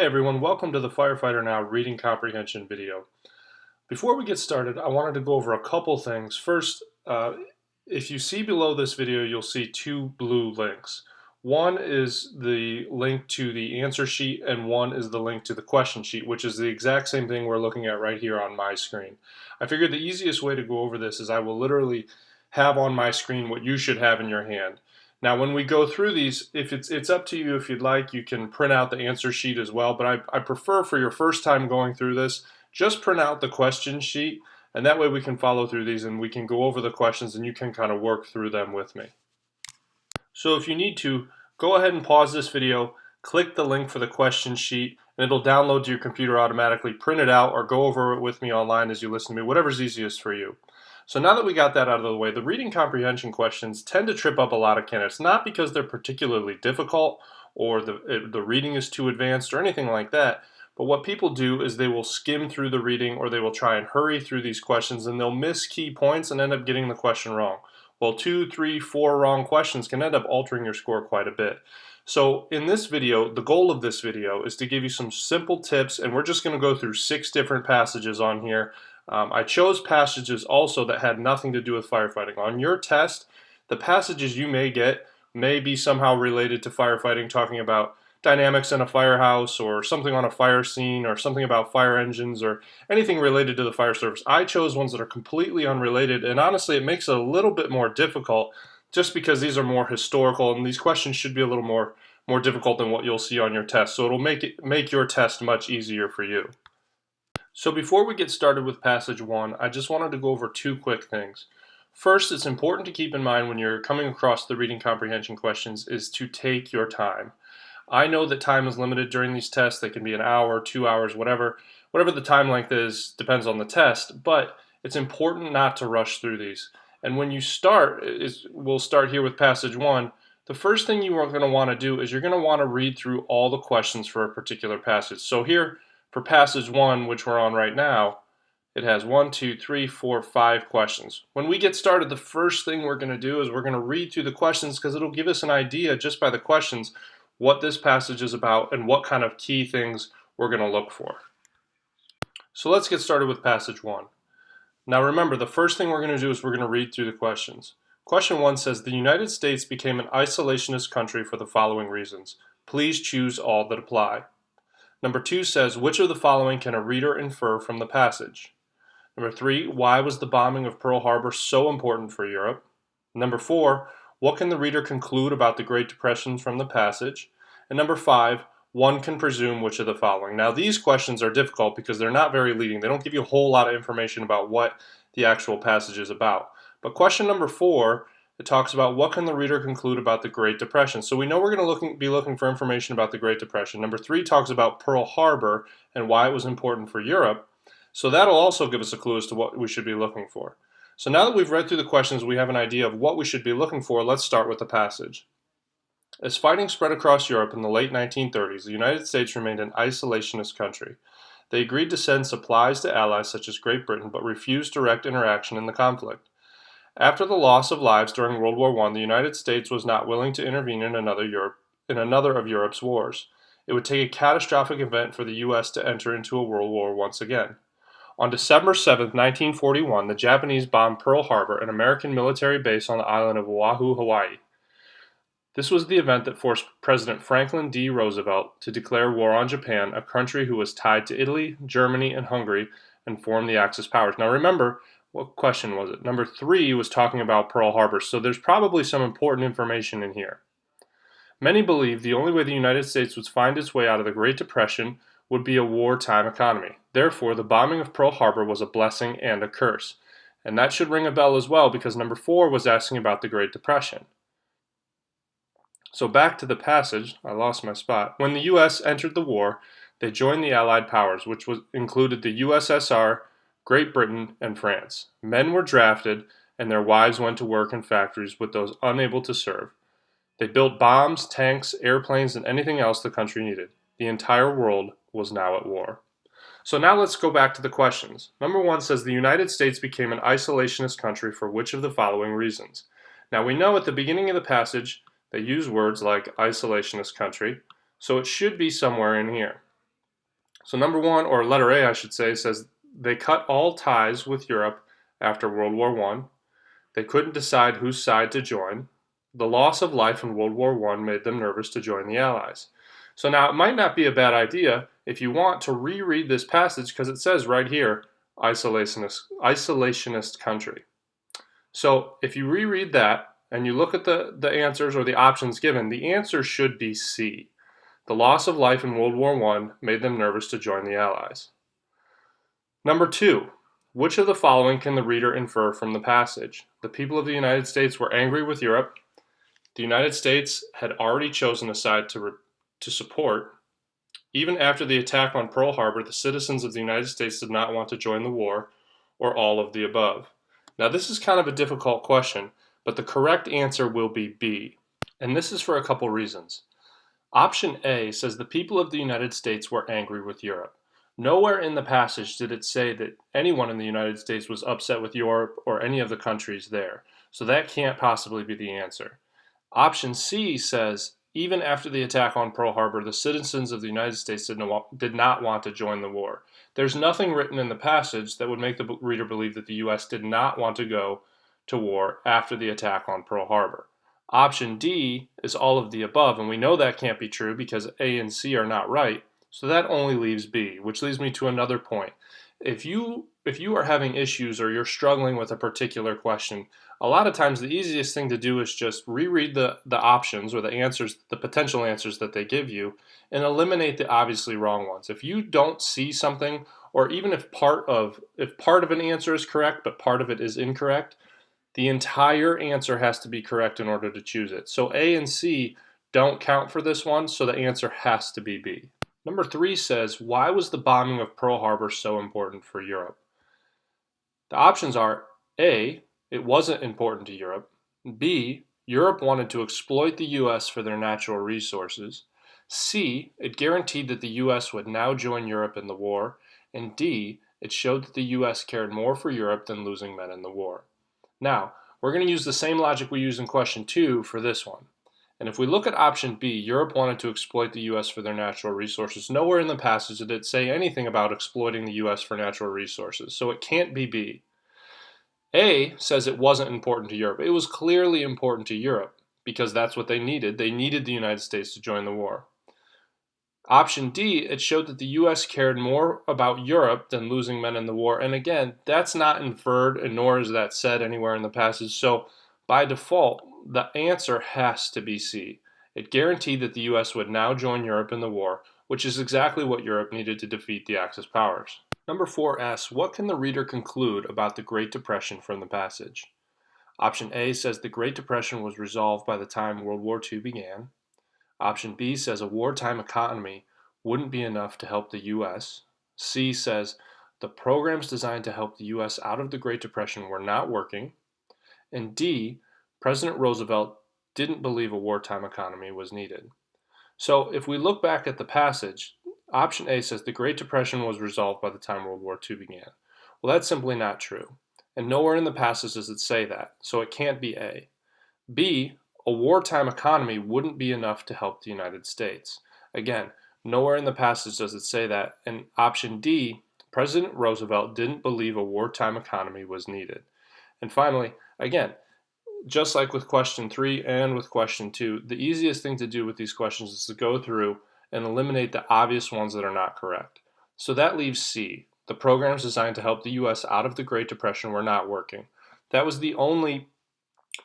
Hey everyone, welcome to the Firefighter Now reading comprehension video. Before we get started, I wanted to go over a couple things. First, if you see below this video, you'll see two blue links. One is the link to the answer sheet and one is the link to the question sheet, which is the exact same thing we're looking at right here on my screen. I figured the easiest way to go over this is I will literally have on my screen what you should have in your hand. Now, when we go through these, if it's up to you. If you'd like, you can print out the answer sheet as well, but I prefer for your first time going through this, just print out the question sheet, and that way we can follow through these and we can go over the questions and you can kind of work through them with me. So if you need to, go ahead and pause this video, click the link for the question sheet, and it'll download to your computer automatically. Print it out or go over it with me online as you listen to me, whatever's easiest for you. So now that we got that out of the way, the reading comprehension questions tend to trip up a lot of candidates, not because they're particularly difficult or the reading is too advanced or anything like that, but what people do is they will skim through the reading or they will try and hurry through these questions and they'll miss key points and end up getting the question wrong. Well, 2, 3, 4 wrong questions can end up altering your score quite a bit. So in this video, the goal of this video is to give you some simple tips, and we're just going to go through 6 different passages on here. I chose passages also that had nothing to do with firefighting. On your test, the passages you may get may be somehow related to firefighting, talking about dynamics in a firehouse or something on a fire scene or something about fire engines or anything related to the fire service. I chose ones that are completely unrelated, and honestly it makes it a little bit more difficult just because these are more historical and these questions should be a little more difficult than what you'll see on your test. So it'll make your test much easier for you. So before we get started with passage 1, I just wanted to go over 2 quick things. First, it's important to keep in mind when you're coming across the reading comprehension questions is to take your time. I know that time is limited during these tests. They can be an hour, 2 hours, whatever the time length is, depends on the test, but it's important not to rush through these. And when you start, we'll start here with passage 1, the first thing you are going to want to do is you're going to want to read through all the questions for a particular passage. So here, for passage 1, which we're on right now, it has 1, 2, 3, 4, 5 questions. When we get started, the first thing we're going to do is we're going to read through the questions because it'll give us an idea just by the questions what this passage is about and what kind of key things we're going to look for. So let's get started with passage 1. Now remember, the first thing we're going to do is we're going to read through the questions. Question 1 says, the United States became an isolationist country for the following reasons. Please choose all that apply. Number 2 says, which of the following can a reader infer from the passage? Number 3, why was the bombing of Pearl Harbor so important for Europe? Number 4, what can the reader conclude about the Great Depression from the passage? And number 5, one can presume which of the following. Now these questions are difficult because they're not very leading. They don't give you a whole lot of information about what the actual passage is about. But question number 4, it talks about what can the reader conclude about the Great Depression. So we know we're going to be looking for information about the Great Depression. Number 3 talks about Pearl Harbor and why it was important for Europe. So that'll also give us a clue as to what we should be looking for. So now that we've read through the questions, we have an idea of what we should be looking for. Let's start with the passage. As fighting spread across Europe in the late 1930s, the United States remained an isolationist country. They agreed to send supplies to allies such as Great Britain, but refused direct interaction in the conflict. After the loss of lives during World War I, the United States was not willing to intervene in another of Europe's wars. It would take a catastrophic event for the U.S. to enter into a world war once again. On December 7, 1941, the Japanese bombed Pearl Harbor, an American military base on the island of Oahu, Hawaii. This was the event that forced President Franklin D. Roosevelt to declare war on Japan, a country who was tied to Italy, Germany, and Hungary, and formed the Axis powers. Now remember, what question was it? Number 3 was talking about Pearl Harbor, so there's probably some important information in here. Many believe the only way the United States would find its way out of the Great Depression would be a wartime economy. Therefore, the bombing of Pearl Harbor was a blessing and a curse. And that should ring a bell as well because number 4 was asking about the Great Depression. So back to the passage, I lost my spot. When the U.S. entered the war, they joined the Allied powers, which included the USSR, Great Britain, and France. Men were drafted, and their wives went to work in factories with those unable to serve. They built bombs, tanks, airplanes, and anything else the country needed. The entire world was now at war. So now let's go back to the questions. Number 1 says the United States became an isolationist country for which of the following reasons? Now we know at the beginning of the passage they use words like isolationist country, so it should be somewhere in here. So number one, or letter A I should say, says they cut all ties with Europe after World War I. They couldn't decide whose side to join. The loss of life in World War I made them nervous to join the Allies. So now it might not be a bad idea if you want to reread this passage because it says right here, isolationist country. So if you reread that and you look at the answers or the options given, the answer should be C. The loss of life in World War I made them nervous to join the Allies. Number two, which of the following can the reader infer from the passage? The people of the United States were angry with Europe. The United States had already chosen a side to support. Even after the attack on Pearl Harbor, the citizens of the United States did not want to join the war, or all of the above. Now, this is kind of a difficult question, but the correct answer will be B. And this is for a couple reasons. Option A says the people of the United States were angry with Europe. Nowhere in the passage did it say that anyone in the United States was upset with Europe or any of the countries there. So that can't possibly be the answer. Option C says even after the attack on Pearl Harbor, the citizens of the United States did not want to join the war. There's nothing written in the passage that would make the reader believe that the U.S. did not want to go to war after the attack on Pearl Harbor. Option D is all of the above, and we know that can't be true because A and C are not right, so that only leaves B, which leads me to another point. If you are having issues or you're struggling with a particular question, a lot of times the easiest thing to do is just reread the options or the answers, the potential answers that they give you, and eliminate the obviously wrong ones. If you don't see something, or even if part of an answer is correct but part of it is incorrect, the entire answer has to be correct in order to choose it. So A and C don't count for this one, so the answer has to be B. Number 3 says, why was the bombing of Pearl Harbor so important for Europe? The options are A, it wasn't important to Europe. B, Europe wanted to exploit the U.S. for their natural resources. C, it guaranteed that the U.S. would now join Europe in the war. And D, it showed that the U.S. cared more for Europe than losing men in the war. Now, we're going to use the same logic we used in question 2 for this one. And if we look at option B, Europe wanted to exploit the U.S. for their natural resources. Nowhere in the passage did it say anything about exploiting the U.S. for natural resources, so it can't be B. A says it wasn't important to Europe. It was clearly important to Europe because that's what they needed. They needed the United States to join the war. Option D, it showed that the U.S. cared more about Europe than losing men in the war. And again, that's not inferred, and nor is that said anywhere in the passage. So by default, the answer has to be C. It guaranteed that the U.S. would now join Europe in the war, which is exactly what Europe needed to defeat the Axis powers. Number 4 asks, what can the reader conclude about the Great Depression from the passage? Option A says the Great Depression was resolved by the time World War II began. Option B says a wartime economy wouldn't be enough to help the U.S. C says the programs designed to help the U.S. out of the Great Depression were not working. And D, President Roosevelt didn't believe a wartime economy was needed. So if we look back at the passage, option A says the Great Depression was resolved by the time World War II began. Well, that's simply not true. And nowhere in the passage does it say that, so it can't be A. B, a wartime economy wouldn't be enough to help the United States. Again, nowhere in the passage does it say that. And option D, President Roosevelt didn't believe a wartime economy was needed. And finally, again, just like with question 3 and with question 2, the easiest thing to do with these questions is to go through and eliminate the obvious ones that are not correct. So that leaves C. The programs designed to help the U.S. out of the Great Depression were not working. That was the only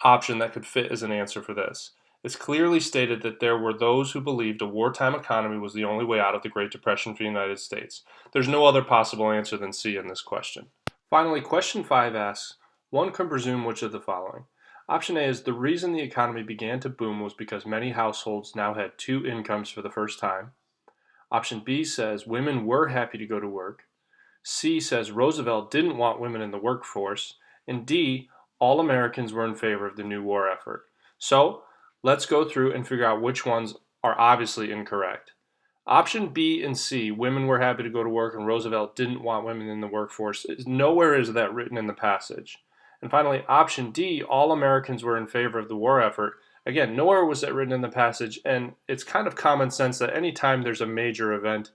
option that could fit as an answer for this. It's clearly stated that there were those who believed a wartime economy was the only way out of the Great Depression for the United States. There's no other possible answer than C in this question. Finally, question 5 asks, one can presume which of the following. Option A is the reason the economy began to boom was because many households now had 2 incomes for the first time. Option B says women were happy to go to work. C says Roosevelt didn't want women in the workforce. And D, all Americans were in favor of the new war effort. So let's go through and figure out which ones are obviously incorrect. Option B and C, women were happy to go to work and Roosevelt didn't want women in the workforce, nowhere is that written in the passage. And finally, option D, all Americans were in favor of the war effort. Again, nowhere was that written in the passage, and it's kind of common sense that anytime there's a major event,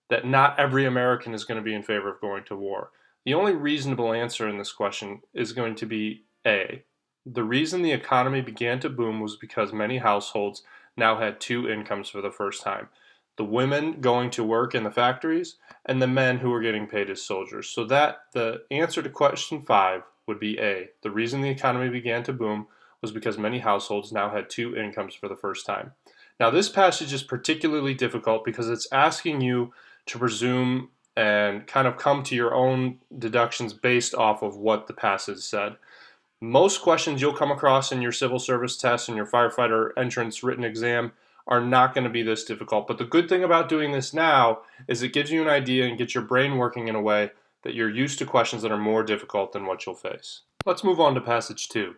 that not every American is going to be in favor of going to war. The only reasonable answer in this question is going to be A. The reason the economy began to boom was because many households now had two incomes for the first time. The women going to work in the factories and the men who were getting paid as soldiers. So that the answer to question 5 would be A. The reason the economy began to boom was because many households now had two incomes for the first time. Now this passage is particularly difficult because it's asking you to presume and kind of come to your own deductions based off of what the passage said. Most questions you'll come across in your civil service test and your firefighter entrance written exam are not going to be this difficult. But the good thing about doing this now is it gives you an idea and gets your brain working in a way that you're used to questions that are more difficult than what you'll face. Let's move on to passage 2.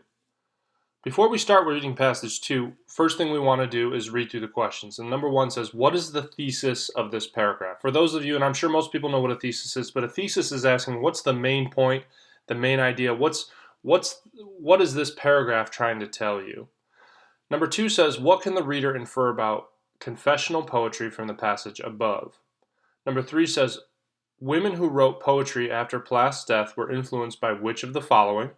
Before we start reading passage 2, first thing we want to do is read through the questions. And number 1 says, what is the thesis of this paragraph? For those of you, and I'm sure most people know what a thesis is, but a thesis is asking what's the main point, the main idea, what is this paragraph trying to tell you? Number 2 says, what can the reader infer about confessional poetry from the passage above? Number 3 says, women who wrote poetry after Plath's death were influenced by which of the following?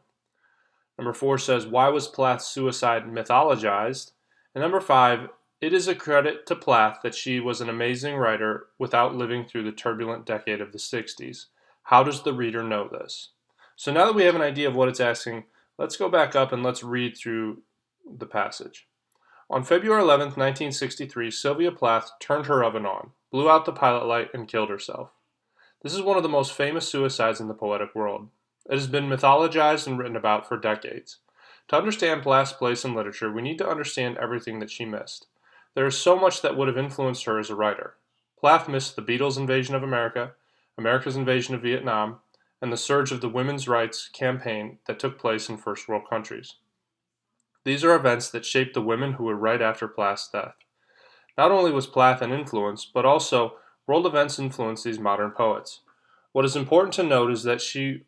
Number 4 says, why was Plath's suicide mythologized? And number 5, it is a credit to Plath that she was an amazing writer without living through the turbulent decade of the 60s. How does the reader know this? So now that we have an idea of what it's asking, let's go back up and let's read through the passage. On February 11th, 1963, Sylvia Plath turned her oven on, blew out the pilot light, and killed herself. This is one of the most famous suicides in the poetic world. It has been mythologized and written about for decades. To understand Plath's place in literature, we need to understand everything that she missed. There is so much that would have influenced her as a writer. Plath missed the Beatles' invasion of America, America's invasion of Vietnam, and the surge of the women's rights campaign that took place in first world countries. These are events that shaped the women who were right after Plath's death. Not only was Plath an influence, but also world events influenced these modern poets. What is important to note is that she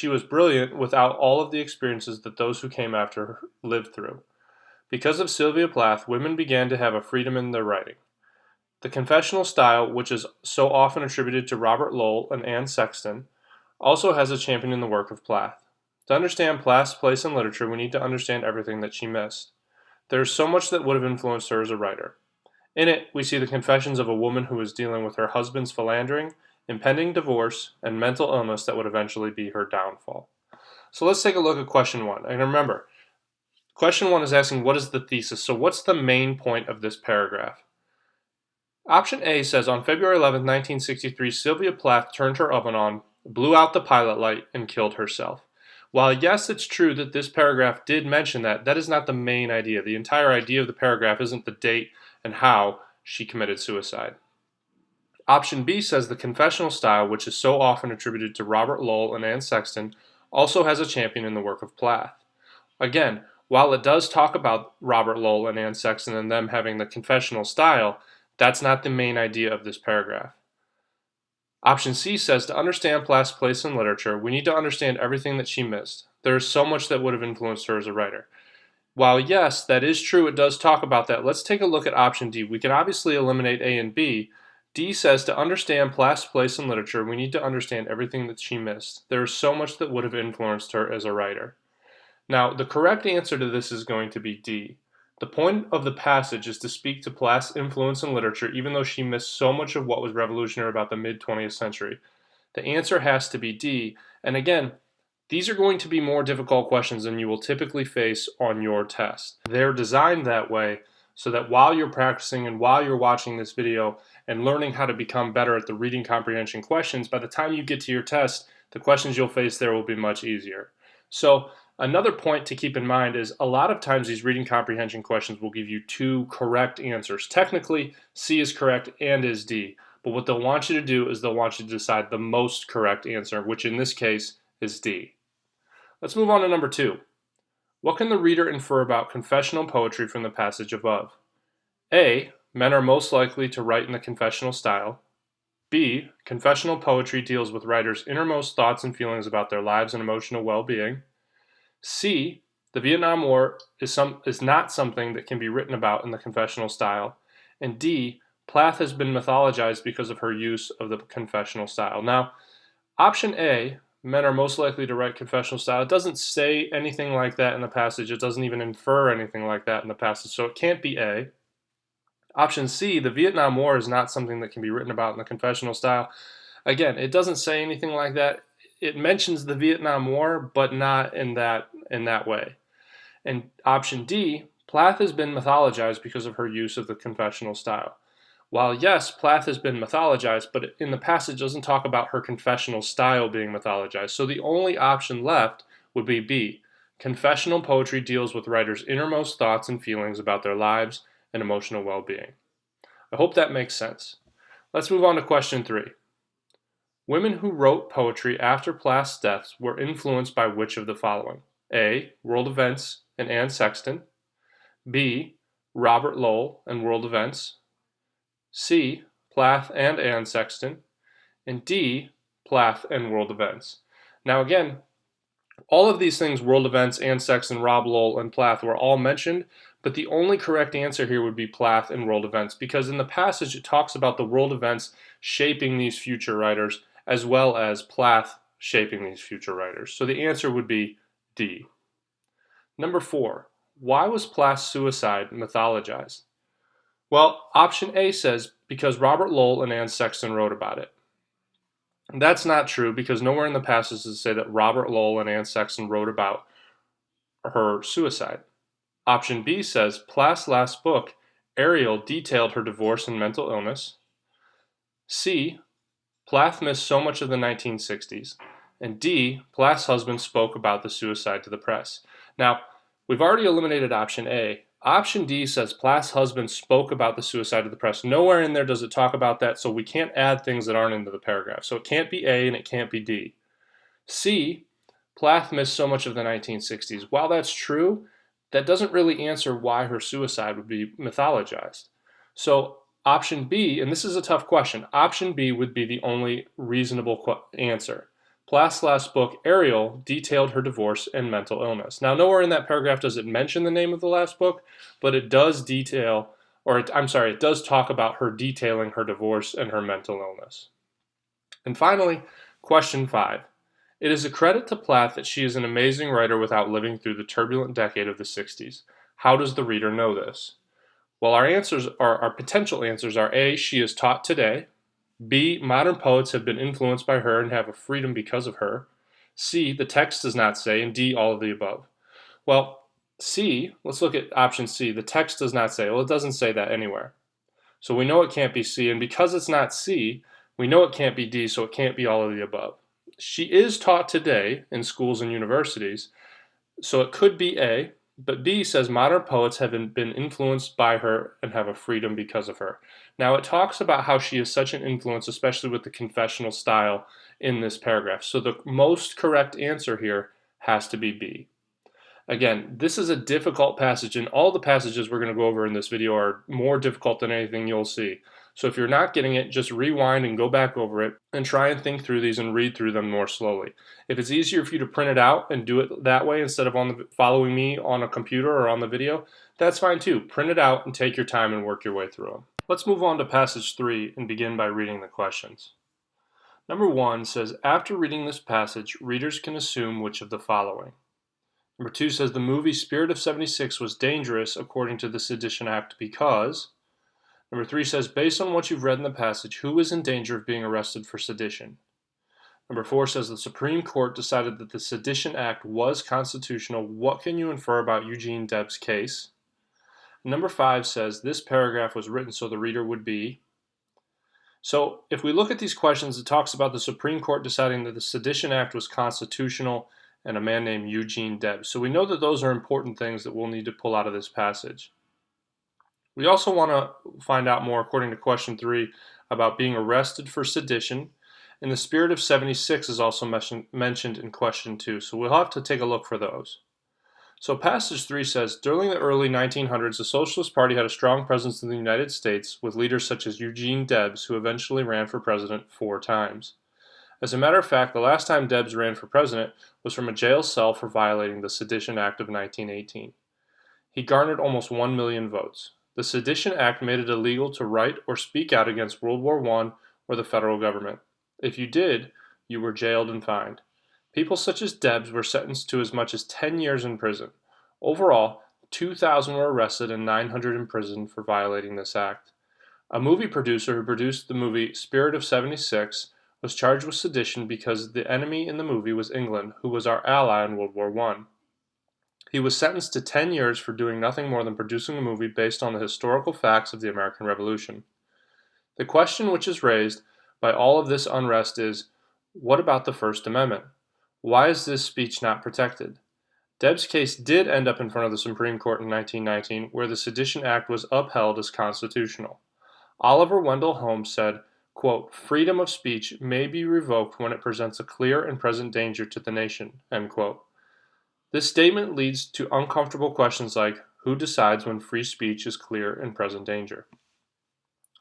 was brilliant without all of the experiences that those who came after her lived through. Because of Sylvia Plath, women began to have a freedom in their writing. The confessional style, which is so often attributed to Robert Lowell and Anne Sexton, also has a champion in the work of Plath. To understand Plath's place in literature, we need to understand everything that she missed. There is so much that would have influenced her as a writer. In it, we see the confessions of a woman who was dealing with her husband's philandering, impending divorce, and mental illness that would eventually be her downfall. So let's take a look at question 1. And remember, question 1 is asking what is the thesis? So what's the main point of this paragraph? Option A says, on February 11, 1963, Sylvia Plath turned her oven on, blew out the pilot light, and killed herself. While yes, it's true that this paragraph did mention that, that is not the main idea. The entire idea of the paragraph isn't the date and how she committed suicide. Option B says the confessional style, which is so often attributed to Robert Lowell and Anne Sexton, also has a champion in the work of Plath. Again, while it does talk about Robert Lowell and Anne Sexton and them having the confessional style, that's not the main idea of this paragraph. Option C says to understand Plath's place in literature, we need to understand everything that she missed. There is so much that would have influenced her as a writer. While yes, that is true, it does talk about that, let's take a look at option D. We can obviously eliminate A and B. D says to understand Plath's place in literature, we need to understand everything that she missed. There is so much that would have influenced her as a writer. Now, the correct answer to this is going to be D. The point of the passage is to speak to Plath's influence in literature, even though she missed so much of what was revolutionary about the mid-20th century. The answer has to be D. And again, these are going to be more difficult questions than you will typically face on your test. They're designed that way so that while you're practicing and while you're watching this video and learning how to become better at the reading comprehension questions, by the time you get to your test, the questions you'll face there will be much easier. So another point to keep in mind is a lot of times these reading comprehension questions will give you two correct answers. Technically, C is correct and is D. But what they'll want you to do is they'll want you to decide the most correct answer, which in this case is D. Let's move on to number 2. What can the reader infer about confessional poetry from the passage above? A. Men are most likely to write in the confessional style. B. Confessional poetry deals with writers' innermost thoughts and feelings about their lives and emotional well-being. C. The Vietnam War is not something that can be written about in the confessional style. And D. Plath has been mythologized because of her use of the confessional style. Now, option A, men are most likely to write confessional style, it doesn't say anything like that in the passage. It doesn't even infer anything like that in the passage, so it can't be A. Option C, the Vietnam War is not something that can be written about in the confessional style. Again, it doesn't say anything like that. It mentions the Vietnam War, but not in that way. And option D, Plath has been mythologized because of her use of the confessional style. While yes, Plath has been mythologized, but in the passage doesn't talk about her confessional style being mythologized. So the only option left would be B. Confessional poetry deals with writers' innermost thoughts and feelings about their lives and emotional well-being. I hope that makes sense. Let's move on to question 3. Women who wrote poetry after Plath's death were influenced by which of the following? A. World Events and Anne Sexton. B. Robert Lowell and World Events. C. Plath and Anne Sexton. And D. Plath and World Events. Now again, all of these things, World Events, Anne Sexton, Rob Lowell, and Plath, were all mentioned, but the only correct answer here would be Plath and World Events, because in the passage it talks about the world events shaping these future writers, as well as Plath shaping these future writers. So the answer would be D. Number 4, why was Plath's suicide mythologized? Well, option A says because Robert Lowell and Anne Sexton wrote about it. That's not true, because nowhere in the passage does it say that Robert Lowell and Anne Sexton wrote about her suicide. Option B says Plath's last book, Ariel, detailed her divorce and mental illness. C. Plath missed so much of the 1960s. And D. Plath's husband spoke about the suicide to the press. Now, we've already eliminated option A. Option D says Plath's husband spoke about the suicide to the press. Nowhere in there does it talk about that, so we can't add things that aren't into the paragraph. So it can't be A and it can't be D. C. Plath missed so much of the 1960s. While that's true, that doesn't really answer why her suicide would be mythologized. So option B, and this is a tough question, option B would be the only reasonable answer. Plath's last book, Ariel, detailed her divorce and mental illness. Now, nowhere in that paragraph does it mention the name of the last book, but it does detail, it does talk about her detailing her divorce and her mental illness. And finally, question 5. It is a credit to Plath that she is an amazing writer without living through the turbulent decade of the 60s. How does the reader know this? Well, our potential answers are A, she is taught today. B, modern poets have been influenced by her and have a freedom because of her. C, the text does not say. And D, all of the above. Well, C, let's look at option C. The text does not say. Well, it doesn't say that anywhere. So we know it can't be C. And because it's not C, we know it can't be D, so it can't be all of the above. She is taught today in schools and universities, so it could be A, but B says modern poets have been influenced by her and have a freedom because of her. Now it talks about how she is such an influence, especially with the confessional style in this paragraph. So the most correct answer here has to be B. Again, this is a difficult passage, and all the passages we're going to go over in this video are more difficult than anything you'll see. So if you're not getting it, just rewind and go back over it and try and think through these and read through them more slowly. If it's easier for you to print it out and do it that way instead of following me on a computer or on the video, that's fine too. Print it out and take your time and work your way through them. Let's move on to passage 3 and begin by reading the questions. Number 1 says, after reading this passage, readers can assume which of the following. Number 2 says, the movie Spirit of 76 was dangerous according to the Sedition Act because... Number 3 says, based on what you've read in the passage, who is in danger of being arrested for sedition? Number 4 says, the Supreme Court decided that the Sedition Act was constitutional. What can you infer about Eugene Debs' case? Number 5 says, this paragraph was written so the reader would be. So if we look at these questions, it talks about the Supreme Court deciding that the Sedition Act was constitutional and a man named Eugene Debs. So we know that those are important things that we'll need to pull out of this passage. We also want to find out more, according to question 3, about being arrested for sedition. And the Spirit of 76 is also mentioned in question 2, so we'll have to take a look for those. So passage 3 says, during the early 1900s, the Socialist Party had a strong presence in the United States, with leaders such as Eugene Debs, who eventually ran for president 4 times. As a matter of fact, the last time Debs ran for president was from a jail cell for violating the Sedition Act of 1918. He garnered almost 1 million votes. The Sedition Act made it illegal to write or speak out against World War I or the federal government. If you did, you were jailed and fined. People such as Debs were sentenced to as much as 10 years in prison. Overall, 2,000 were arrested and 900 imprisoned for violating this act. A movie producer who produced the movie Spirit of 76 was charged with sedition because the enemy in the movie was England, who was our ally in World War I. He was sentenced to 10 years for doing nothing more than producing a movie based on the historical facts of the American Revolution. The question which is raised by all of this unrest is, what about the First Amendment? Why is this speech not protected? Debs' case did end up in front of the Supreme Court in 1919, where the Sedition Act was upheld as constitutional. Oliver Wendell Holmes said, quote, "Freedom of speech may be revoked when it presents a clear and present danger to the nation," end quote. This statement leads to uncomfortable questions like, who decides when free speech is clear and present danger?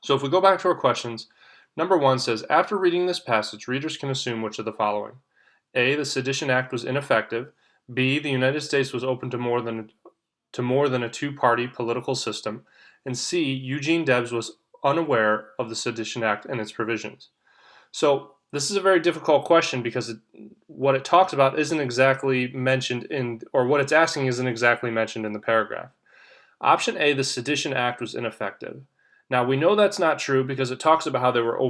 So if we go back to our questions, number 1 says, after reading this passage, readers can assume which of the following. A, the Sedition Act was ineffective. B, the United States was open to more than a two-party political system. And C, Eugene Debs was unaware of the Sedition Act and its provisions. So this is a very difficult question because what it talks about isn't exactly mentioned or what it's asking isn't exactly mentioned in the paragraph. Option A, the Sedition Act was ineffective. Now we know that's not true because it talks about how there were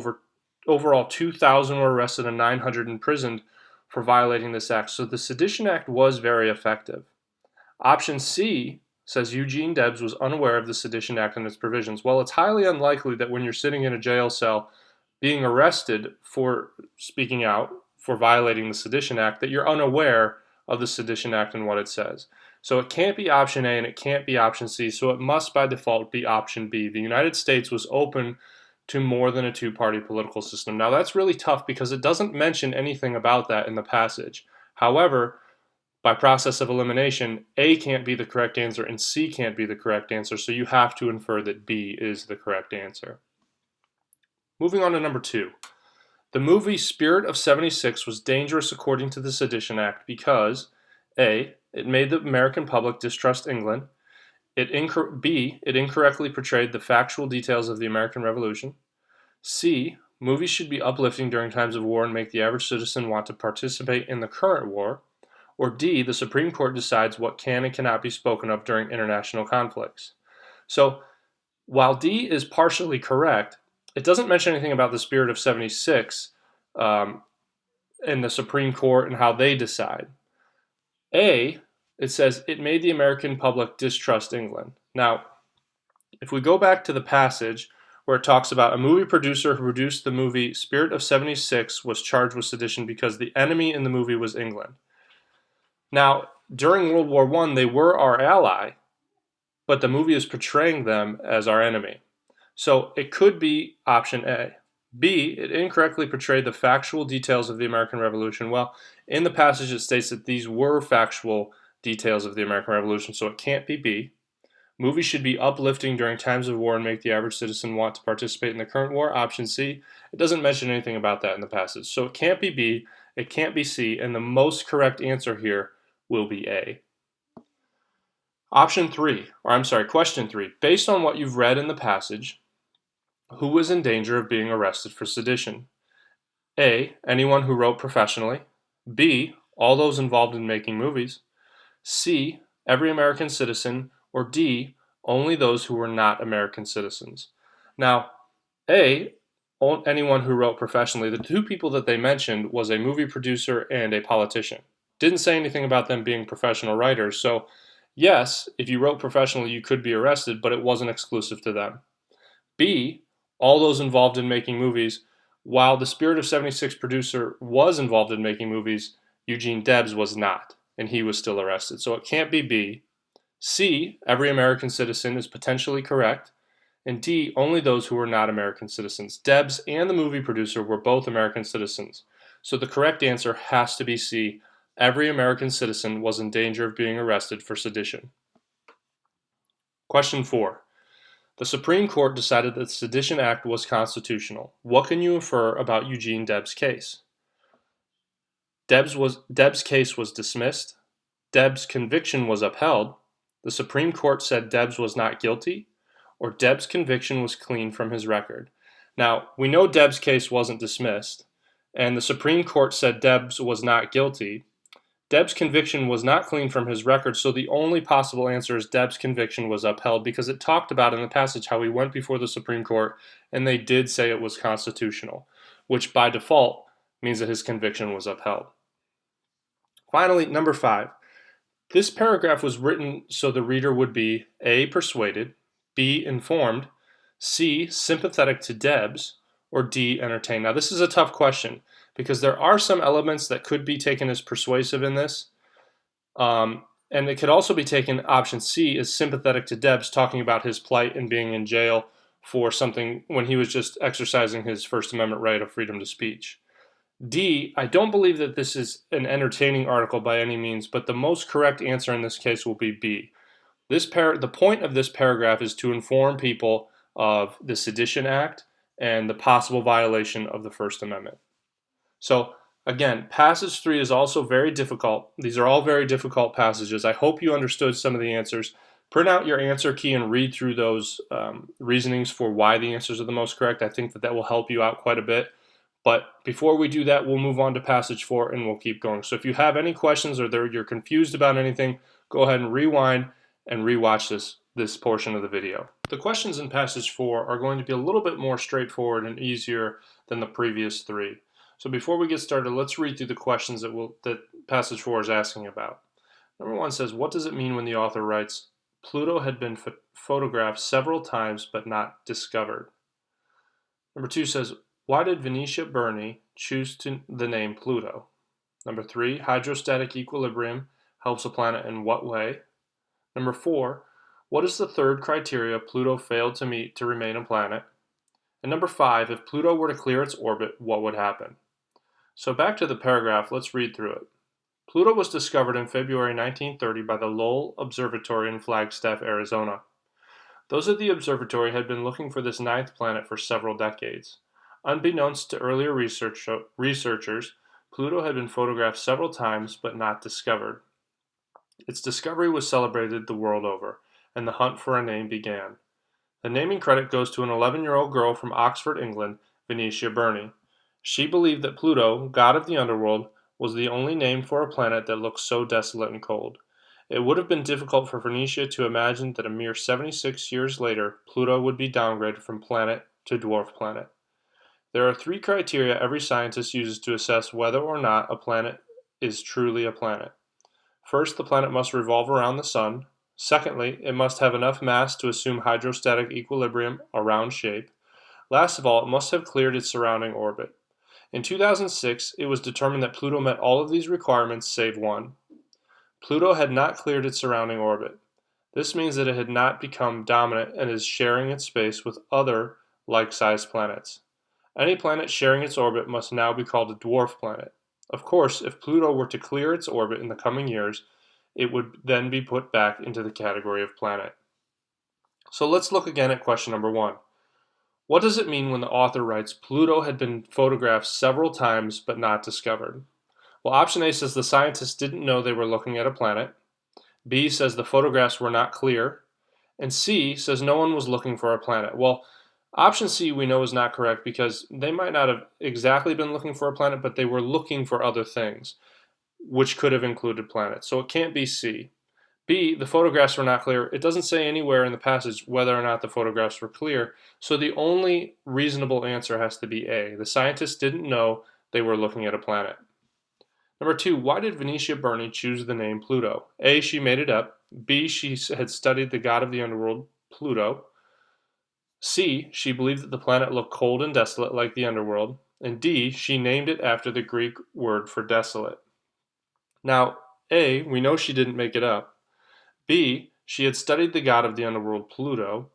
overall 2,000 were arrested and 900 imprisoned for violating this act. So the Sedition Act was very effective. Option C says Eugene Debs was unaware of the Sedition Act and its provisions. Well, it's highly unlikely that when you're sitting in a jail cell being arrested for speaking out, for violating the Sedition Act, that you're unaware of the Sedition Act and what it says. So it can't be option A and it can't be option C, so it must by default be option B. The United States was open to more than a two-party political system. Now that's really tough because it doesn't mention anything about that in the passage. However, by process of elimination, A can't be the correct answer and C can't be the correct answer, so you have to infer that B is the correct answer. Moving on to number 2. The movie Spirit of 76 was dangerous according to the Sedition Act because A, it made the American public distrust England. B, it incorrectly portrayed the factual details of the American Revolution. C, movies should be uplifting during times of war and make the average citizen want to participate in the current war. Or D, the Supreme Court decides what can and cannot be spoken of during international conflicts. So, while D is partially correct, it doesn't mention anything about the Spirit of 76 in the Supreme Court and how they decide. A, it says it made the American public distrust England. Now, if we go back to the passage where it talks about a movie producer who produced the movie Spirit of 76 was charged with sedition because the enemy in the movie was England. Now, during World War I, they were our ally, but the movie is portraying them as our enemy. So it could be option A. B, it incorrectly portrayed the factual details of the American Revolution. Well, in the passage it states that these were factual details of the American Revolution, so it can't be B. Movies should be uplifting during times of war and make the average citizen want to participate in the current war. Option C, it doesn't mention anything about that in the passage. So it can't be B, it can't be C, and the most correct answer here will be A. Question 3. Based on what you've read in the passage, who was in danger of being arrested for sedition? A, anyone who wrote professionally. B, all those involved in making movies. C, every American citizen. Or D, only those who were not American citizens. Now, A, anyone who wrote professionally, the two people that they mentioned was a movie producer and a politician. Didn't say anything about them being professional writers, so yes, if you wrote professionally, you could be arrested, but it wasn't exclusive to them. B, all those involved in making movies. While the Spirit of 76 producer was involved in making movies, Eugene Debs was not, and he was still arrested. So it can't be B. C, every American citizen is potentially correct. And D, only those who were not American citizens. Debs and the movie producer were both American citizens. So the correct answer has to be C. Every American citizen was in danger of being arrested for sedition. Question 4. The Supreme Court decided that the Sedition Act was constitutional. What can you infer about Eugene Debs' case? Debs' case was dismissed. Debs' conviction was upheld. The Supreme Court said Debs was not guilty. or Deb's conviction was clean from his record. Now, we know Deb's case wasn't dismissed, and the Supreme Court said Deb's was not guilty. Deb's conviction was not clean from his record, so the only possible answer is Deb's conviction was upheld, because it talked about in the passage how he went before the Supreme Court and they did say it was constitutional, which by default means that his conviction was upheld. Finally, number 5. This paragraph was written so the reader would be A, persuaded, B, informed, C, sympathetic to Deb's, or D, entertained. Now this is a tough question because there are some elements that could be taken as persuasive in this. And it could also be taken, option C, as sympathetic to Deb's, talking about his plight and being in jail for something when he was just exercising his First Amendment right of freedom to speech. D, I don't believe that this is an entertaining article by any means, but the most correct answer in this case will be B. The point of this paragraph is to inform people of the Sedition Act and the possible violation of the First Amendment. So again, passage 3 is also very difficult. These are all very difficult passages. I hope you understood some of the answers. Print out your answer key and read through those reasonings for why the answers are the most correct. I think that will help you out quite a bit. But before we do that, we'll move on to passage 4 and we'll keep going. So if you have any questions or you're confused about anything, go ahead and rewind and rewatch this portion of the video. The questions in passage 4 are going to be a little bit more straightforward and easier than the previous 3. So before we get started, let's read through the questions that passage 4 is asking about. Number 1 says, what does it mean when the author writes, Pluto had been photographed several times but not discovered? Number 2 says, why did Venetia Burney choose the name Pluto? Number 3, hydrostatic equilibrium helps a planet in what way? Number 4, what is the third criteria Pluto failed to meet to remain a planet? And number 5, if Pluto were to clear its orbit, what would happen? So back to the paragraph, let's read through it. Pluto was discovered in February 1930 by the Lowell Observatory in Flagstaff, Arizona. Those at the observatory had been looking for this 9th planet for several decades. Unbeknownst to earlier researchers, Pluto had been photographed several times but not discovered. Its discovery was celebrated the world over, and the hunt for a name began. The naming credit goes to an 11-year-old girl from Oxford, England, Venetia Burney. She believed that Pluto, god of the underworld, was the only name for a planet that looked so desolate and cold. It would have been difficult for Venetia to imagine that a mere 76 years later, Pluto would be downgraded from planet to dwarf planet. There are 3 criteria every scientist uses to assess whether or not a planet is truly a planet. First, the planet must revolve around the sun. Secondly, it must have enough mass to assume hydrostatic equilibrium, a round shape. Last of all, it must have cleared its surrounding orbit. In 2006, it was determined that Pluto met all of these requirements save one. Pluto had not cleared its surrounding orbit. This means that it had not become dominant and is sharing its space with other like-sized planets. Any planet sharing its orbit must now be called a dwarf planet. Of course, if Pluto were to clear its orbit in the coming years, it would then be put back into the category of planet. So let's look again at question number 1. What does it mean when the author writes, Pluto had been photographed several times but not discovered? Well, option A says the scientists didn't know they were looking at a planet. B says the photographs were not clear. And C says no one was looking for a planet. Well, option C we know is not correct because they might not have exactly been looking for a planet, but they were looking for other things, which could have included planets. So it can't be C. B, the photographs were not clear. It doesn't say anywhere in the passage whether or not the photographs were clear, so the only reasonable answer has to be A. The scientists didn't know they were looking at a planet. Number 2, why did Venetia Burney choose the name Pluto? A, she made it up. B, she had studied the god of the underworld, Pluto. C, she believed that the planet looked cold and desolate like the underworld. And D, she named it after the Greek word for desolate. Now, A, we know she didn't make it up. B, she had studied the god of the underworld, Pluto.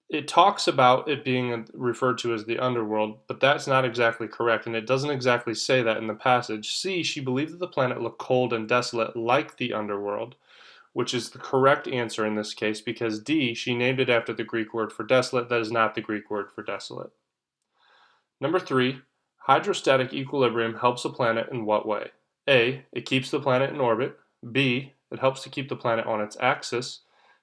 It talks about it being referred to as the underworld, but that's not exactly correct, and it doesn't exactly say that in the passage. C, she believed that the planet looked cold and desolate like the underworld, which is the correct answer in this case, because D, she named it after the Greek word for desolate. That is not the Greek word for desolate. Number 3, hydrostatic equilibrium helps a planet in what way? A, it keeps the planet in orbit. B, it helps to keep the planet on its axis.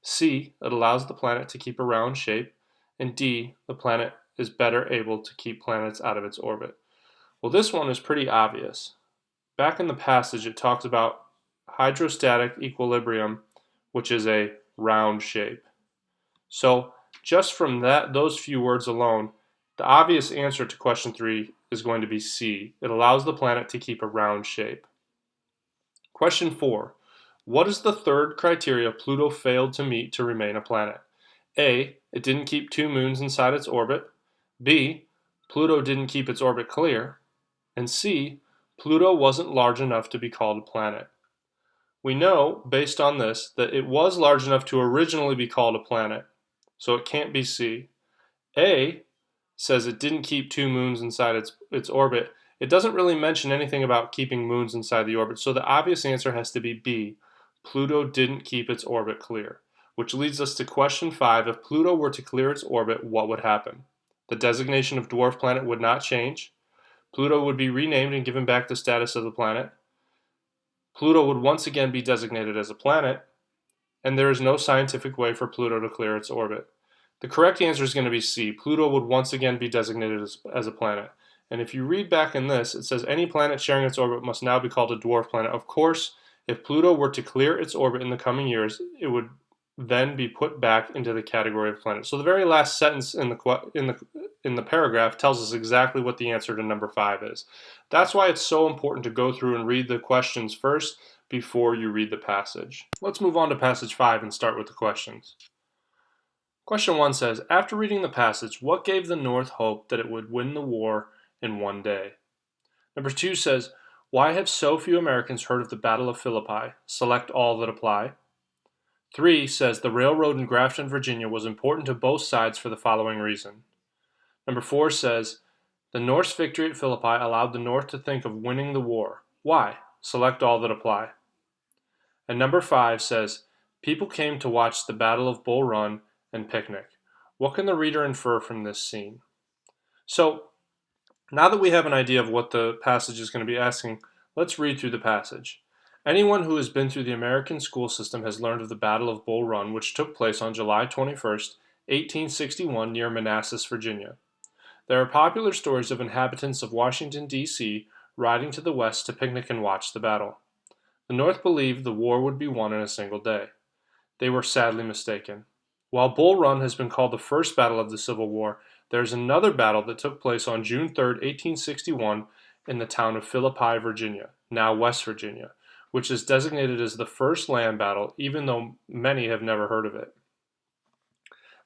C, it allows the planet to keep a round shape. And D, the planet is better able to keep planets out of its orbit. Well, this one is pretty obvious. Back in the passage, it talks about hydrostatic equilibrium, which is a round shape. So just from those few words alone, the obvious answer to question 3 is going to be C. It allows the planet to keep a round shape. Question 4. What is the third criteria Pluto failed to meet to remain a planet? A, it didn't keep 2 moons inside its orbit. B, Pluto didn't keep its orbit clear. And C, Pluto wasn't large enough to be called a planet. We know, based on this, that it was large enough to originally be called a planet, so it can't be C. A says it didn't keep 2 moons inside its orbit. It doesn't really mention anything about keeping moons inside the orbit, so the obvious answer has to be B. Pluto didn't keep its orbit clear, which leads us to question 5. If Pluto were to clear its orbit, what would happen? The designation of dwarf planet would not change. Pluto would be renamed and given back the status of the planet. Pluto would once again be designated as a planet, and there is no scientific way for Pluto to clear its orbit. The correct answer is going to be C. Pluto would once again be designated as a planet. And if you read back in this, it says any planet sharing its orbit must now be called a dwarf planet. Of course, if Pluto were to clear its orbit in the coming years, it would then be put back into the category of planet. So the very last sentence in the paragraph tells us exactly what the answer to number 5 is. That's why it's so important to go through and read the questions first before you read the passage. Let's move on to passage 5 and start with the questions. Question 1 says, after reading the passage, what gave the North hope that it would win the war in one day? Number 2 says, why have so few Americans heard of the Battle of Philippi? Select all that apply. 3 says, the railroad in Grafton, Virginia was important to both sides for the following reason. Number 4 says, the North's victory at Philippi allowed the North to think of winning the war. Why? Select all that apply. And number 5 says, people came to watch the Battle of Bull Run and picnic. What can the reader infer from this scene? So, now that we have an idea of what the passage is going to be asking, let's read through the passage. Anyone who has been through the American school system has learned of the Battle of Bull Run, which took place on July 21st, 1861, near Manassas, Virginia. There are popular stories of inhabitants of Washington, D.C., riding to the west to picnic and watch the battle. The North believed the war would be won in a single day. They were sadly mistaken. While Bull Run has been called the first battle of the Civil War, there is another battle that took place on June 3, 1861, in the town of Philippi, Virginia, now West Virginia, which is designated as the first land battle, even though many have never heard of it.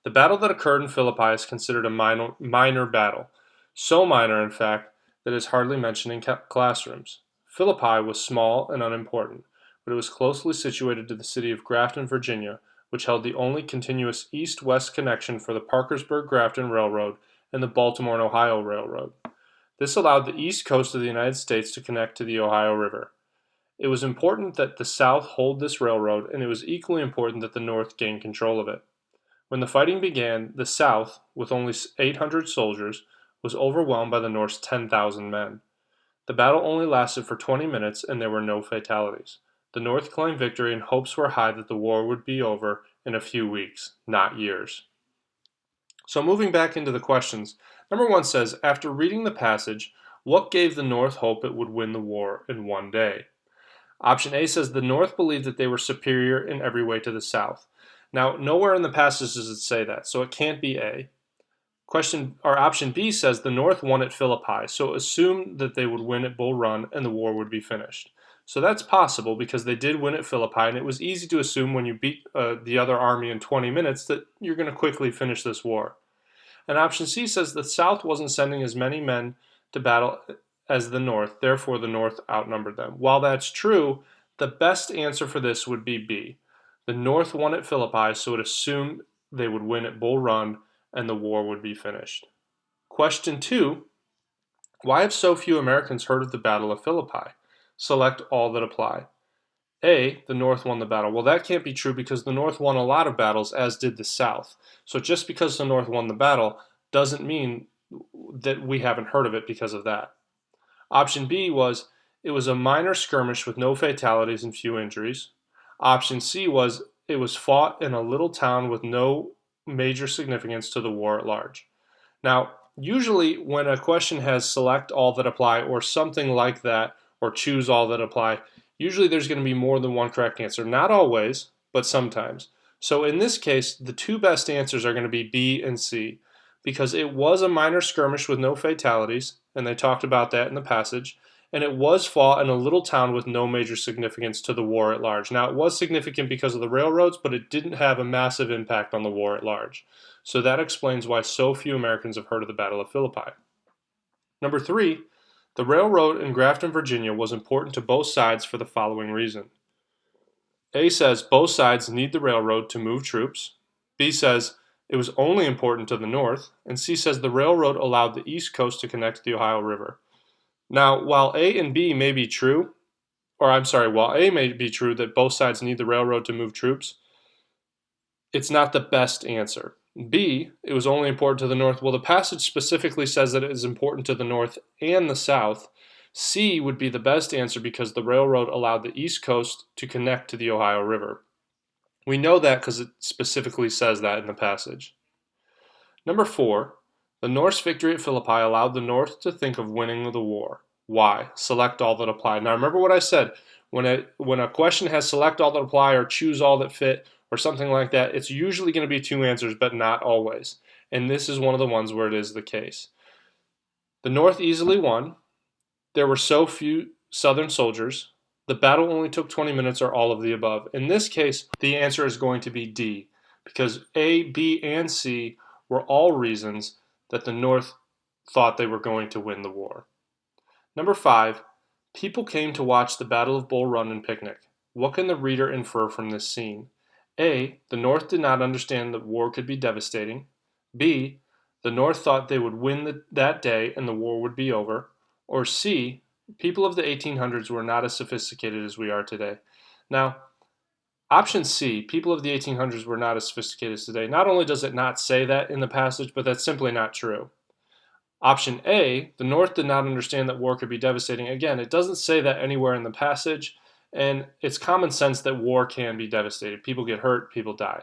The battle that occurred in Philippi is considered a minor battle, so minor, in fact, that it is hardly mentioned in classrooms. Philippi was small and unimportant, but it was closely situated to the city of Grafton, Virginia, which held the only continuous east-west connection for the Parkersburg-Grafton Railroad and the Baltimore and Ohio Railroad. This allowed the east coast of the United States to connect to the Ohio River. It was important that the South hold this railroad, and it was equally important that the North gain control of it. When the fighting began, the South, with only 800 soldiers, was overwhelmed by the North's 10,000 men. The battle only lasted for 20 minutes, and there were no fatalities. The North claimed victory, and hopes were high that the war would be over in a few weeks, not years. So moving back into the questions, number 1 says, after reading the passage, what gave the North hope it would win the war in one day? Option A says the North believed that they were superior in every way to the South. Now, nowhere in the passage does it say that, so it can't be A. Option B says the North won at Philippi, so assume that they would win at Bull Run and the war would be finished. So that's possible because they did win at Philippi, and it was easy to assume when you beat the other army in 20 minutes that you're going to quickly finish this war. And option C says the South wasn't sending as many men to battle as the North, therefore the North outnumbered them. While that's true, the best answer for this would be B. The North won at Philippi, so it assumed they would win at Bull Run and the war would be finished. Question 2, why have so few Americans heard of the Battle of Philippi? Select all that apply. A, the North won the battle. Well, that can't be true because the North won a lot of battles, as did the South. So just because the North won the battle doesn't mean that we haven't heard of it because of that. Option B was, it was a minor skirmish with no fatalities and few injuries. Option C was, it was fought in a little town with no major significance to the war at large. Now, usually when a question has select all that apply or something like that, or choose all that apply, usually there's going to be more than one correct answer. Not always, but sometimes. So in this case, the two best answers are going to be B and C, because it was a minor skirmish with no fatalities, and they talked about that in the passage, and it was fought in a little town with no major significance to the war at large. Now, it was significant because of the railroads, but it didn't have a massive impact on the war at large. So that explains why so few Americans have heard of the Battle of Philippi. Number 3, the railroad in Grafton, Virginia was important to both sides for the following reason. A says both sides need the railroad to move troops. B says it was only important to the North. And C says the railroad allowed the East Coast to connect to the Ohio River. Now, while A and B may be true, while A may be true that both sides need the railroad to move troops, it's not the best answer. B, it was only important to the North. Well, the passage specifically says that it is important to the North and the South. C would be the best answer because the railroad allowed the East Coast to connect to the Ohio River. We know that because it specifically says that in the passage. Number 4, the North's victory at Philippi allowed the North to think of winning the war. Why? Select all that apply. Now remember what I said. When a question has select all that apply or choose all that fit or something like that, it's usually going to be two answers, but not always. And this is one of the ones where it is the case. The North easily won. There were so few Southern soldiers. The battle only took 20 minutes or all of the above. In this case, the answer is going to be D, because A, B, and C were all reasons that the North thought they were going to win the war. Number 5, people came to watch the Battle of Bull Run and picnic. What can the reader infer from this scene? A, the North did not understand that war could be devastating. B, the North thought they would win that day and the war would be over. Or C, people of the 1800s were not as sophisticated as we are today. Now, option C, people of the 1800s were not as sophisticated as today, not only does it not say that in the passage, but that's simply not true. Option A, the North did not understand that war could be devastating. Again, it doesn't say that anywhere in the passage, and it's common sense that war can be devastating. People get hurt, people die.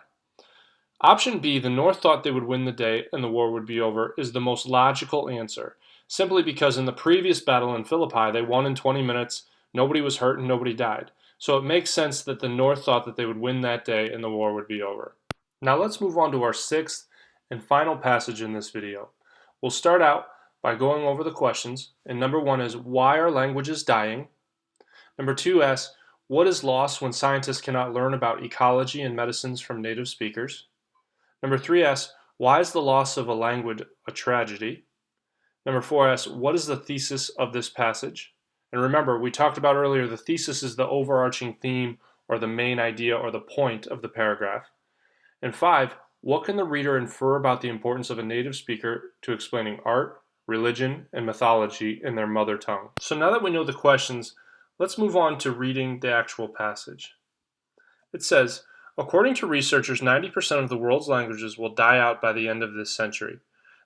Option B, the North thought they would win the day and the war would be over, is the most logical answer, simply because in the previous battle in Philippi, they won in 20 minutes, nobody was hurt, and nobody died. So it makes sense that the North thought that they would win that day and the war would be over. Now let's move on to our sixth and final passage in this video. We'll start out by going over the questions, and number 1 is, why are languages dying? Number 2 asks, what is lost when scientists cannot learn about ecology and medicines from native speakers? Number 3 asks, why is the loss of a language a tragedy? Number 4 asks, what is the thesis of this passage? And remember, we talked about earlier, the thesis is the overarching theme or the main idea or the point of the paragraph. And 5, what can the reader infer about the importance of a native speaker to explaining art, religion, and mythology in their mother tongue? So now that we know the questions, let's move on to reading the actual passage. It says, according to researchers, 90% of the world's languages will die out by the end of this century.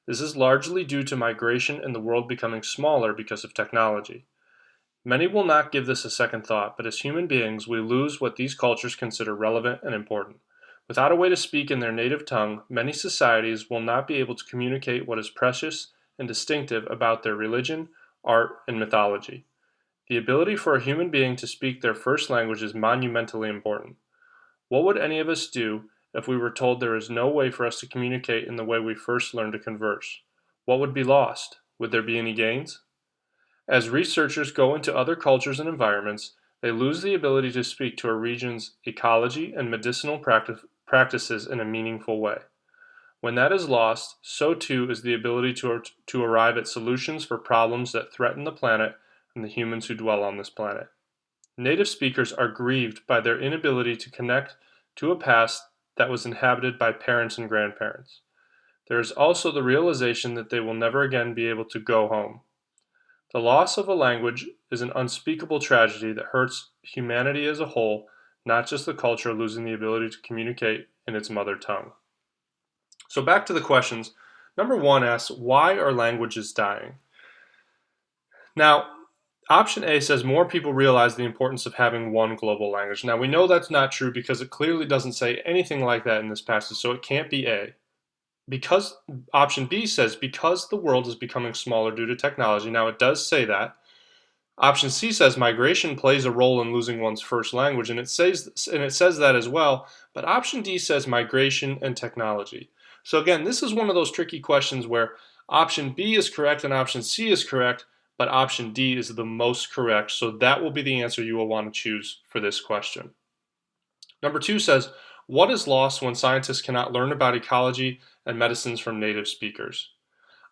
This is largely due to migration and the world becoming smaller because of technology. Many will not give this a second thought, but as human beings, we lose what these cultures consider relevant and important. Without a way to speak in their native tongue, many societies will not be able to communicate what is precious and distinctive about their religion, art, and mythology. The ability for a human being to speak their first language is monumentally important. What would any of us do if we were told there is no way for us to communicate in the way we first learned to converse? What would be lost? Would there be any gains? As researchers go into other cultures and environments, they lose the ability to speak to a region's ecology and medicinal practices in a meaningful way. When that is lost, so too is the ability to arrive at solutions for problems that threaten the planet and the humans who dwell on this planet. Native speakers are grieved by their inability to connect to a past that was inhabited by parents and grandparents. There is also the realization that they will never again be able to go home. The loss of a language is an unspeakable tragedy that hurts humanity as a whole, not just the culture losing the ability to communicate in its mother tongue. So back to the questions. Number 1 asks, why are languages dying? Now, Option A says more people realize the importance of having one global language. Now we know that's not true because it clearly doesn't say anything like that in this passage, so it can't be A. Because option B says because the world is becoming smaller due to technology. Now it does say that. Option C says migration plays a role in losing one's first language, and it says that as well. But option D says migration and technology. So again, this is one of those tricky questions where option B is correct and option C is correct, but option D is the most correct. So that will be the answer you will want to choose for this question. Number 2 says, what is lost when scientists cannot learn about ecology and medicines from native speakers?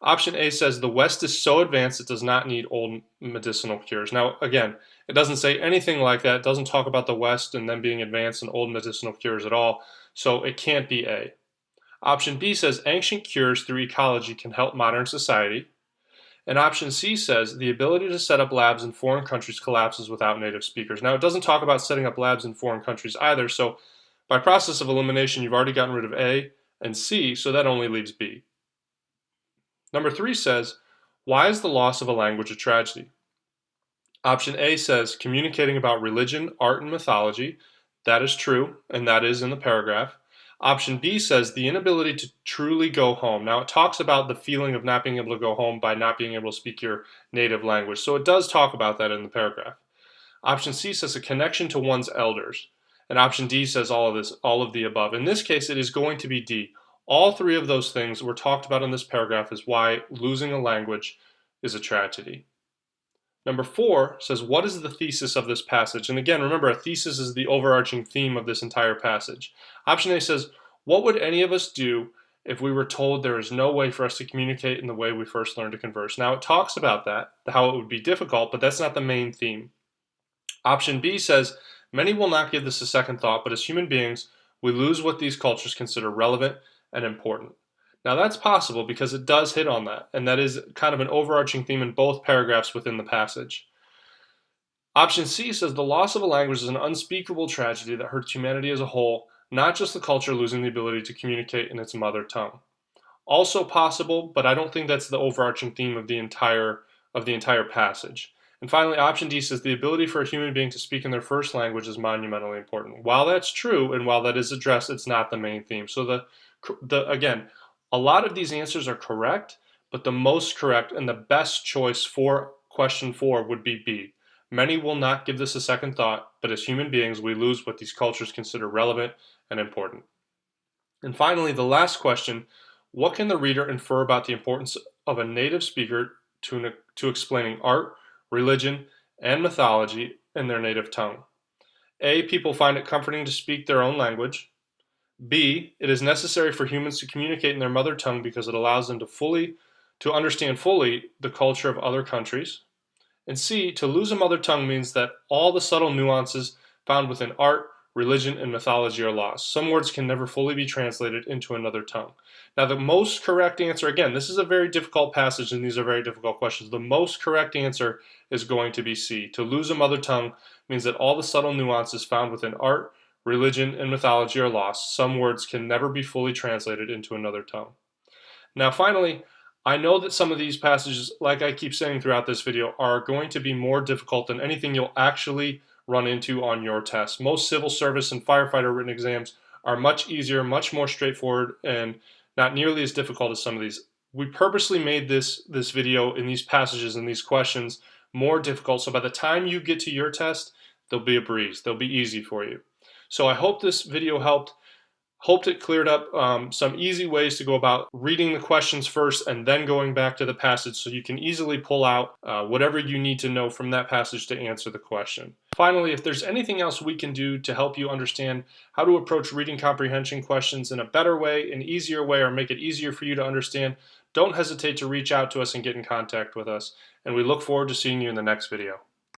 Option A says the West is so advanced it does not need old medicinal cures. Now, again, it doesn't say anything like that. It doesn't talk about the West and them being advanced in old medicinal cures at all, so it can't be A. Option B says ancient cures through ecology can help modern society. And option C says the ability to set up labs in foreign countries collapses without native speakers. Now, it doesn't talk about setting up labs in foreign countries either, so by process of elimination, you've already gotten rid of A and C, so that only leaves B. Number 3 says, why is the loss of a language a tragedy? Option A says communicating about religion, art, and mythology. That is true, and that is in the paragraph. Option B says the inability to truly go home. Now it talks about the feeling of not being able to go home by not being able to speak your native language. So it does talk about that in the paragraph. Option C says a connection to one's elders. And option D says all of the above. In this case, it is going to be D. All 3 of those things were talked about in this paragraph is why losing a language is a tragedy. Number 4 says, what is the thesis of this passage? And again, remember, a thesis is the overarching theme of this entire passage. Option A says, what would any of us do if we were told there is no way for us to communicate in the way we first learned to converse? Now, it talks about that, how it would be difficult, but that's not the main theme. Option B says, many will not give this a second thought, but as human beings, we lose what these cultures consider relevant and important. Now that's possible because it does hit on that, and that is kind of an overarching theme in both paragraphs within the passage. Option C says the loss of a language is an unspeakable tragedy that hurts humanity as a whole, not just the culture losing the ability to communicate in its mother tongue. Also possible, but I don't think that's the overarching theme of the entire passage. And finally, option D says the ability for a human being to speak in their first language is monumentally important. While that's true, and while that is addressed, it's not the main theme. So again, a lot of these answers are correct, but the most correct and the best choice for question 4 would be B. Many will not give this a second thought, but as human beings, we lose what these cultures consider relevant and important. And finally, the last question, what can the reader infer about the importance of a native speaker to explaining art, religion, and mythology in their native tongue? A, people find it comforting to speak their own language. B, it is necessary for humans to communicate in their mother tongue because it allows them to understand fully the culture of other countries. And C, to lose a mother tongue means that all the subtle nuances found within art, religion, and mythology are lost. Some words can never fully be translated into another tongue. Now the most correct answer, again, this is a very difficult passage and these are very difficult questions. The most correct answer is going to be C. To lose a mother tongue means that all the subtle nuances found within art, religion, and mythology are lost. Some words can never be fully translated into another tongue. Now finally, I know that some of these passages, like I keep saying throughout this video, are going to be more difficult than anything you'll actually run into on your test. Most civil service and firefighter written exams are much easier, much more straightforward, and not nearly as difficult as some of these. We purposely made this video in these passages and these questions more difficult, so by the time you get to your test, they'll be a breeze. They'll be easy for you. So I hope this video helped. Hoped it cleared up some easy ways to go about reading the questions first and then going back to the passage so you can easily pull out whatever you need to know from that passage to answer the question. Finally, if there's anything else we can do to help you understand how to approach reading comprehension questions in a better way, an easier way, or make it easier for you to understand, don't hesitate to reach out to us and get in contact with us. And we look forward to seeing you in the next video.